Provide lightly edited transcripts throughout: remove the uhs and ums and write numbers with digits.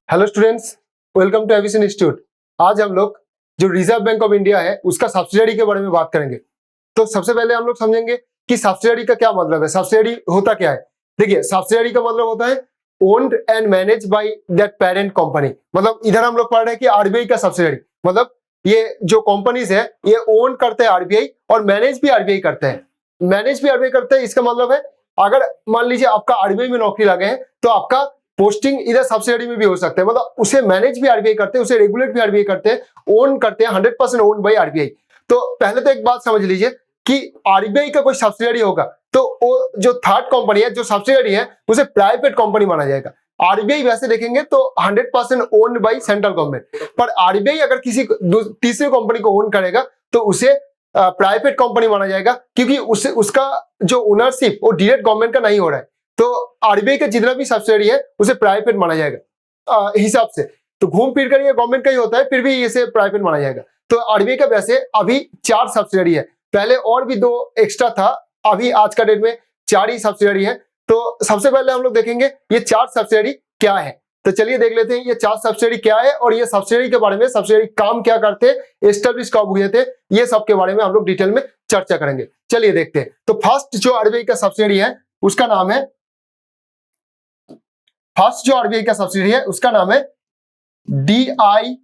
Hello students, welcome to Avison institute. आज हम लोग जो रिजर्व बैंक ऑफ इंडिया है उसका सब्सिडियरी के बारे में बात करेंगे। तो सबसे पहले हम लोग समझेंगे कि सब्सिडियरी का क्या मतलब है, सब्सिडियरी होता क्या है। देखिए, सब्सिडियरी का मतलब होता है owned and manage by that parent company. मतलब इधर हम लोग पढ़ रहे हैं कि आरबीआई का सब्सिडियरी, मतलब ये जो कंपनीज है ये ओन करते हैं आरबीआई और मैनेज भी आरबीआई करते हैं। मैनेज भी आरबीआई करते हैं, इसका मतलब है अगर मान लीजिए आपका आरबीआई में नौकरी लगे हैं तो आपका पोस्टिंग इधर सब्सिडियरी में भी हो सकता है। मतलब उसे मैनेज भी आरबीआई करते हैं, उसे रेगुलेट भी आरबीआई करते हैं, ओन करते हैं, 100% ओन बाय आरबीआई। तो पहले तो एक बात समझ लीजिए कि आरबीआई का कोई सब्सिडियरी होगा तो वो जो थर्ड कंपनी है, जो सब्सिडियरी है, उसे प्राइवेट कंपनी माना जाएगा। आरबीआई वैसे देखेंगे तो 100% ओन्ड बाय सेंट्रल गवर्नमेंट, पर आरबीआई अगर किसी तीसरी कंपनी को ओन करेगा तो उसे प्राइवेट कंपनी माना जाएगा, क्योंकि उससे उसका जो ओनरशिप वो डायरेक्ट गवर्नमेंट का नहीं हो रहा है। तो आरबीआई का जितना भी सब्सिडियरी है उसे प्राइवेट माना जाएगा हिसाब से। तो घूम फिर कर ये गवर्नमेंट का ही होता है, फिर भी इसे प्राइवेट माना जाएगा। तो आरबीआई का वैसे अभी 4 सब्सिडियरी है, पहले और भी 2 एक्स्ट्रा था, अभी आज का डेट में 4 ही सब्सिडियरी है। तो सबसे पहले हम लोग देखेंगे ये 4 सब्सिडियरी क्या है। तो चलिए देख लेते हैं ये 4 सब्सिडियरी क्या है और ये सब्सिडियरी के बारे में, सब्सिडियरी काम क्या करते हैं, एस्टेब्लिश कब हुए थे, ये सब के बारे में हम लोग डिटेल में चर्चा करेंगे। चलिए देखते हैं। तो फर्स्ट जो आरबीआई का सब्सिडियरी है उसका नाम है, फर्स्ट जो आरबीआई का सब्सिडियरी है उसका नाम है डीआईसीजीसी।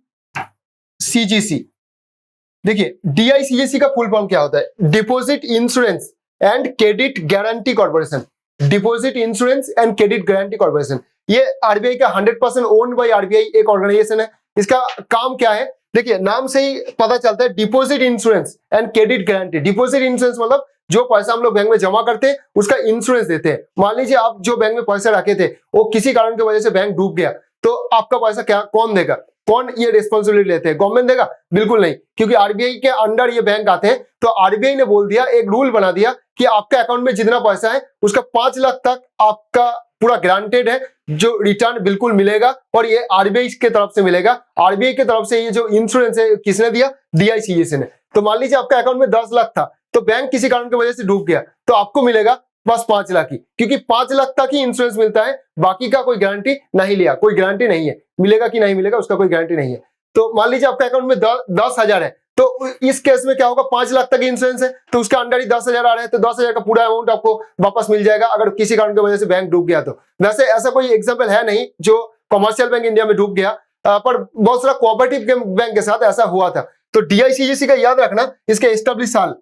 देखिए, डीआईसीजीसी का फुल फॉर्म क्या होता है, deposit insurance and credit guarantee corporation. Deposit insurance and credit guarantee corporation, ये आरबीआई का 100% ओन्ड बाय आरबीआई एक ऑर्गेनाइजेशन है। इसका काम क्या है, देखिए नाम से ही पता चलता है, deposit insurance and credit guarantee. Deposit insurance मतलब जो पैसा हम लोग बैंक में जमा करते हैं उसका इंश्योरेंस देते हैं। मान लीजिए आप जो बैंक में पैसा रखे थे वो किसी कारण की वजह से बैंक डूब गया, तो आपका पैसा क्या कौन देगा, कौन ये रिस्पॉन्सिबिलिटी लेते हैं, गवर्नमेंट देगा? बिल्कुल नहीं, क्योंकि आरबीआई के अंडर ये बैंक आते हैं। तो आरबीआई ने बोल दिया, एक रूल बना दिया कि आपके अकाउंट में जितना पैसा है उसका 5 लाख तक आपका पूरा ग्रांटेड है, जो रिटर्न बिल्कुल मिलेगा और ये आरबीआई के तरफ से मिलेगा। आरबीआई की तरफ से ये जो इंश्योरेंस है किसने दिया, डीआईसीजीसी ने। तो मान लीजिए आपका अकाउंट में 10 लाख था, तो बैंक किसी कारण की वजह से डूब गया, तो आपको मिलेगा बस 5 लाख ही, क्योंकि 5 लाख तक ही इंश्योरेंस मिलता है, बाकी का कोई गारंटी नहीं लिया, कोई गारंटी नहीं है, मिलेगा कि नहीं मिलेगा उसका कोई गारंटी नहीं है। तो मान लीजिए आपका अकाउंट में 10,000 है, तो इस केस में क्या होगा, 5 लाख तक इंश्योरेंस है तो उसके अंडर ही 10,000 आ रहे हैं, तो 10,000 का पूरा अमाउंट आपको वापस मिल जाएगा अगर किसी कारण की वजह से बैंक डूब गया तो। वैसे ऐसा कोई एग्जाम्पल है नहीं जो कमर्शियल बैंक इंडिया में डूब गया, पर बहुत सारा कोऑपरेटिव बैंक के साथ ऐसा हुआ था। तो डीआईसीजीसी का याद रखना, इसका एस्टेब्लिश साल,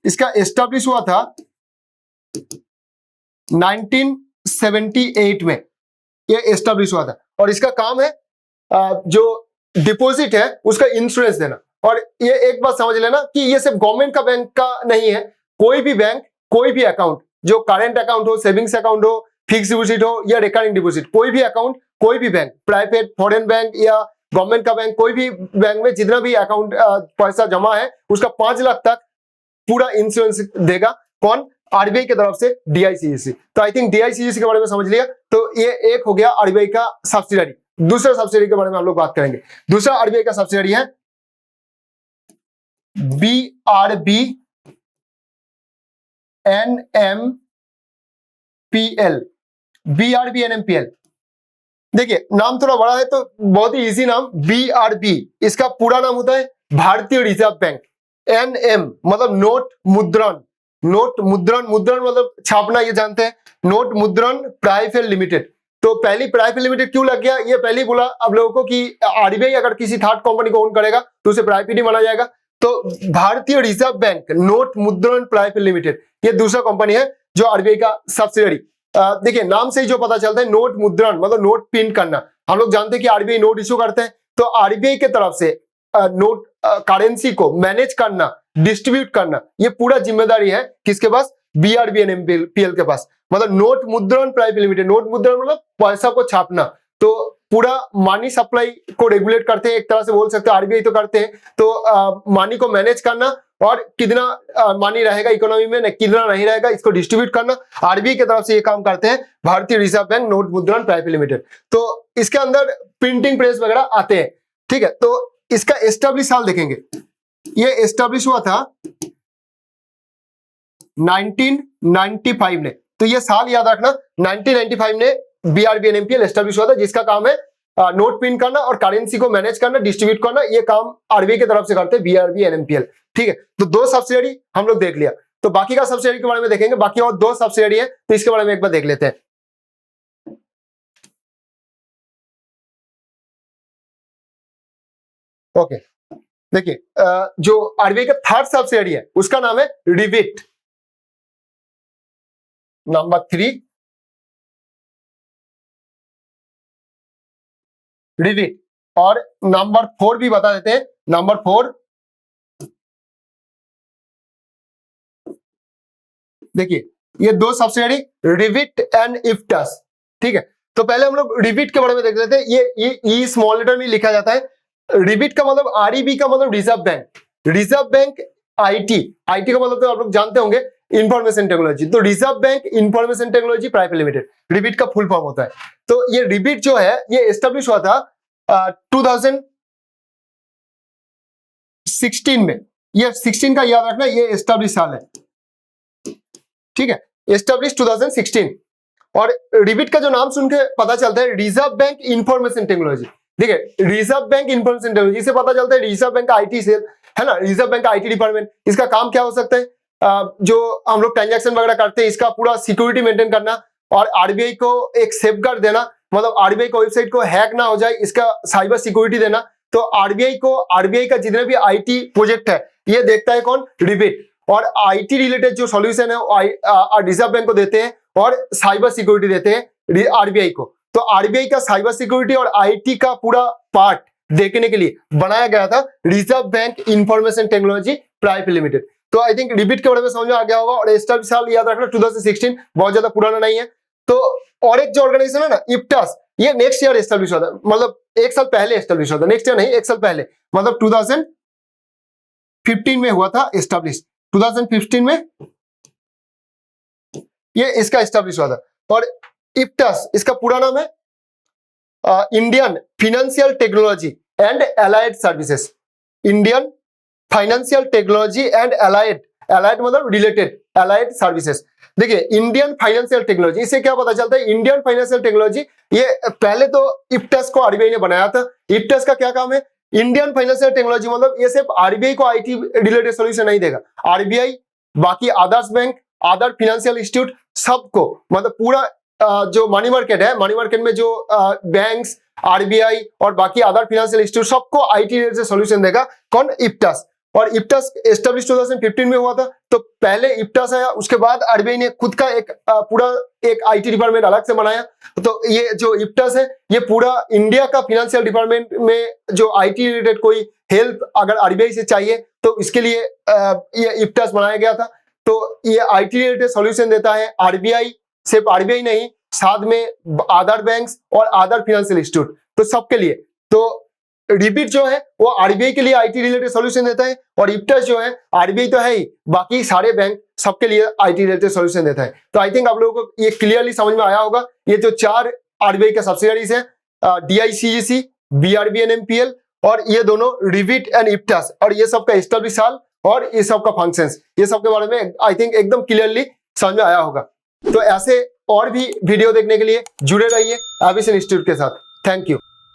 इसका एस्टेब्लिश हुआ था 1978 में, ये एस्टेब्लिश हुआ था। और इसका काम है जो डिपॉजिट है उसका इंश्योरेंस देना। और ये एक बात समझ लेना कि ये सिर्फ गवर्नमेंट का बैंक का नहीं है, कोई भी बैंक, कोई भी अकाउंट, जो करेंट अकाउंट हो, सेविंग्स अकाउंट हो, फिक्स डिपॉजिट हो या रिकरिंग डिपॉजिट, कोई भी अकाउंट, कोई भी बैंक, प्राइवेट, फॉरेन बैंक या गवर्नमेंट का बैंक, कोई भी बैंक में जितना भी अकाउंट पैसा जमा है उसका 5 लाख तक पूरा इंश्योरेंस देगा। कौन? आरबीआई की तरफ से डीआईसीजीसी। तो आई थिंक डीआईसीजीसी के बारे में समझ लिया। तो ये एक हो गया आरबीआई का सब्सिडियरी। दूसरा सब्सिडियरी के बारे में हम लोग बात करेंगे। दूसरा आरबीआई का सब्सिडियरी है बीआरबी एनएमपीएल। बीआरबी एनएमपीएल, देखिए नाम थोड़ा बड़ा है तो बहुत ही इजी नाम, बीआरबी, इसका पूरा नाम होता है भारतीय रिजर्व बैंक। एनएम मतलब नोट मुद्रण, नोट मुद्रण, मुद्रण मतलब छापना, ये जानते हैं। नोट मुद्रण प्राइवेट लिमिटेड। तो पहली प्राइवेट लिमिटेड क्यों लग गया, ये पहले बोला आप लोगों को कि आरबीआई अगर किसी थर्ड कंपनी को ओन करेगा तो उसे प्राइवेट ही माना जाएगा। तो भारतीय रिजर्व बैंक नोट मुद्रण प्राइवेट लिमिटेड, ये दूसरा कंपनी है जो आरबीआई का सब्सिडियरी। देखिए नाम से ही जो पता चलता है, नोट मुद्रण मतलब नोट प्रिंट करना। हम लोग जानते हैं कि आरबीआई नोट इश्यू करते हैं, तो आरबीआई की तरफ से नोट करेंसी को मैनेज करना, डिस्ट्रीब्यूट करना, ये पूरा जिम्मेदारी है किसके पास, बीआरबी एनएमपीएल के पास। मतलब नोट मुद्रण प्राइवेट लिमिटेड, नोट मुद्रण मतलब पैसा को छापना, तो पूरा मनी सप्लाई को रेगुलेट करते हैं, एक तरह से बोल सकते हैं आरबीआई तो करते हैं। तो मनी को मैनेज करना और कितना मनी रहेगा इकोनॉमी में, कितना नहीं रहेगा, इसको डिस्ट्रीब्यूट करना, आरबीआई की तरफ से ये काम करते हैं भारतीय रिजर्व बैंक नोट मुद्रण प्राइवेट लिमिटेड। तो इसके अंदर प्रिंटिंग प्रेस वगैरह आते हैं, ठीक है। तो इसका एस्टेब्लिश साल देखेंगे, ये एस्टेब्लिश हुआ था 1995 में। तो ये साल याद रखना, 1995 में बीआरबी एनएमपीएल एस्टेब्लिश हुआ था, जिसका काम है नोट प्रिंट करना और करेंसी को मैनेज करना, डिस्ट्रीब्यूट करना, ये काम आरबीआई की तरफ से करते हैं, बीआरबी, एनएमपीएल। ठीक है, तो 2 सब्सिडियरी हम लोग देख लिया। तो बाकी का सब्सिडियरी के बारे में देखेंगे, बाकी और 2 सब्सिडियरी है, तो इसके बारे में एक बार देख लेते हैं। ओके, देखिए जो आरबीआई का 3rd सब्सिडियरी है उसका नाम है रिविट, नंबर 3 रिविट, और नंबर 4 भी बता देते हैं। नंबर 4 देखिए, ये 2 सब्सिडियरी रिविट एंड इफ्टस। ठीक है, तो पहले हम लोग रिविट के बारे में देख लेते हैं। ये स्मॉल लेटर में लिखा जाता है। रिविट का मतलब आरईबी का मतलब reserve bank, reserve bank IT, IT का मतलब तो आप लोग जानते होंगे इंफॉर्मेशन टेक्नोलॉजी, तो reserve bank information technology private limited, rivet का फुल फॉर्म होता है। तो ये रिविट जो है ये एस्टेब्लिश हुआ था 2016 में। ये 16 का याद रखना, ये एस्टेब्लिश साल है। ठीक है, एस्टेब्लिश 2016। और रिविट का जो नाम सुन के पता चलता है रिजर्व बैंक इंफॉर्मेशन टेक्नोलॉजी। ठीक है, रिजर्व बैंक इंफॉर्मेशन टेक्नोलॉजी से पता चलता है रिजर्व बैंक का आईटी सेल है ना, रिजर्व बैंक का आईटी डिपार्टमेंट। इसका काम क्या हो सकता है? जो हम लोग ट्रांजैक्शन वगैरह करते हैं इसका पूरा सिक्योरिटी मेंटेन करना और आरबीआई को एक सेफगार्ड देना, मतलब आरबीआई को वेबसाइट को हैक ना हो जाए इसका साइबर सिक्योरिटी देना। तो आरबीआई का जितने भी आईटी प्रोजेक्ट है ये देखता है कौन? रिविट। और आईटी रिलेटेड जो सॉल्यूशन है रिजर्व बैंक को देते हैं और साइबर सिक्योरिटी देते हैं आरबीआई को। तो आरबीआई का साइबर सिक्योरिटी और आईटी का पूरा पार्ट देखने के लिए बनाया गया था reserve bank information technology private limited. तो आई थिंक रिविट के बारे में समझ में आ गया होगा। और एस्टेब्लिश साल याद रखना 2016, बहुत ज्यादा पुराना नहीं है। तो और एक जो ऑर्गेनाइजेशन है ना इप्टास, ये नेक्स्ट ईयर एस्टेब्लिश होता है, मतलब 1 साल पहले एस्टेब्लिश होता है, नेक्स्ट ईयर नहीं 1 साल पहले, मतलब 2015 में हुआ था एस्टेब्लिश। 2015 में ये इसका एस्टेब्लिश हुआ था। और इप्टास इसका पूरा नाम है Indian financial technology and allied services. Indian financial technology and allied मतलब रिलेटेड एलाइड सर्विसेज। देखिए इंडियन फाइनेंशियल टेक्नोलॉजी, इससे क्या पता चलता है? इंडियन फाइनेंशियल टेक्नोलॉजी, ये पहले तो इप्टास को आरबीआई ने बनाया था। इप्टास का क्या काम है? इंडियन फाइनेंशियल टेक्नोलॉजी, मतलब ये सिर्फ आरबीआई को आईटी रिलेटेड सॉल्यूशन नहीं देगा, आरबीआई बाकी others bank, other financial institute सबको, मतलब पूरा जो मनी मार्केट है, मनी मार्केट में जो बैंक्स, आरबीआई और बाकी अदर फाइनेंशियल इंस्टीट्यूट सबको आईटी रिलेटेड सॉल्यूशन देगा। कौन? इप्टास। और इप्टास एस्टेब्लिश 2015 में हुआ था। तो पहले इप्टास आया, उसके बाद आरबीआई ने खुद का एक पूरा एक आईटी डिपार्टमेंट अलग से बनाया। तो ये जो इप्टास है ये पूरा इंडिया का फाइनेंशियल डिपार्टमेंट में जो आईटी रिलेटेड कोई हेल्प अगर आरबीआई से चाहिए तो इसके लिए ये इप्टास बनाया गया था। तो ये आईटी रिलेटेड सॉल्यूशन देता है आरबीआई, सिर्फ आरबीआई नहीं, साथ में अदर बैंक्स और अदर फाइनेंशियल इंस्टीट्यूट, तो सबके लिए। तो रिविट जो है वो आरबीआई के लिए आईटी रिलेटेड सॉल्यूशन देता है और इप्टास जो है आरबीआई तो है ही, बाकी सारे बैंक सबके लिए आईटी रिलेटेड सॉल्यूशन देता है। तो आई थिंक आप लोगों को ये क्लियरली समझ में आया होगा। ये जो 4 आरबीआई के सब्सिडियरीज है, डीआईसीजीसी, बीआरबी, एनएमपीएल, और ये दोनों रिविट एंड इप्टास, और ये सबका एस्टेब्लिश साल और ये सबका फंक्शंस, ये सब के बारे में आई थिंक एकदम क्लियरली समझ में आया होगा। तो ऐसे और भी वीडियो देखने के लिए जुड़े रहिए एविसन इंस्टीट्यूट के साथ। Thank you.